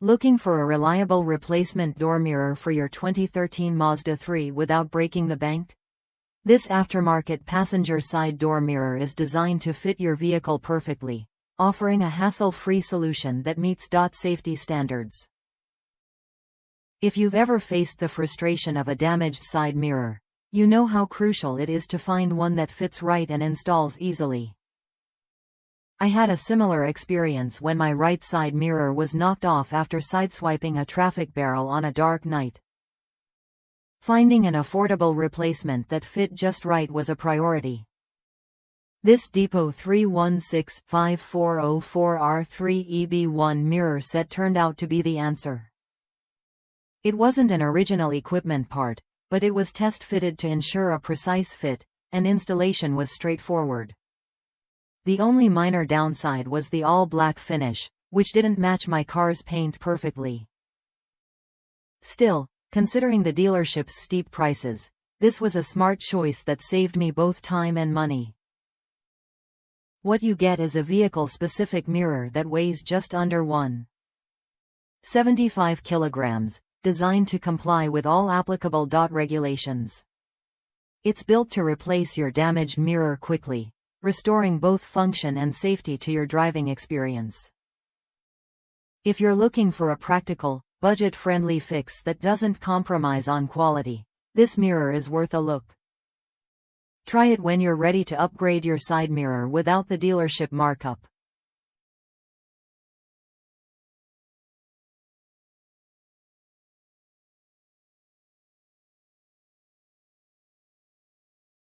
Looking for a reliable replacement door mirror for your 2013 Mazda 3 without breaking the bank? This aftermarket passenger side door mirror is designed to fit your vehicle perfectly, offering a hassle-free solution that meets safety standards. If you've ever faced the frustration of a damaged side mirror, you know how crucial it is to find one that fits right and installs easily. I had a similar experience when my right side mirror was knocked off after sideswiping a traffic barrel on a dark night. Finding an affordable replacement that fit just right was a priority. This Depot 316-5404R3EB1 mirror set turned out to be the answer. It wasn't an original equipment part, but it was test-fitted to ensure a precise fit, and installation was straightforward. The only minor downside was the all-black finish, which didn't match my car's paint perfectly. Still, considering the dealership's steep prices, this was a smart choice that saved me both time and money. What you get is a vehicle-specific mirror that weighs just under 1.75 kilograms, designed to comply with all applicable regulations. It's built to replace your damaged mirror quickly, restoring both function and safety to your driving experience. If you're looking for a practical, budget-friendly fix that doesn't compromise on quality, this mirror is worth a look. Try it when you're ready to upgrade your side mirror without the dealership markup.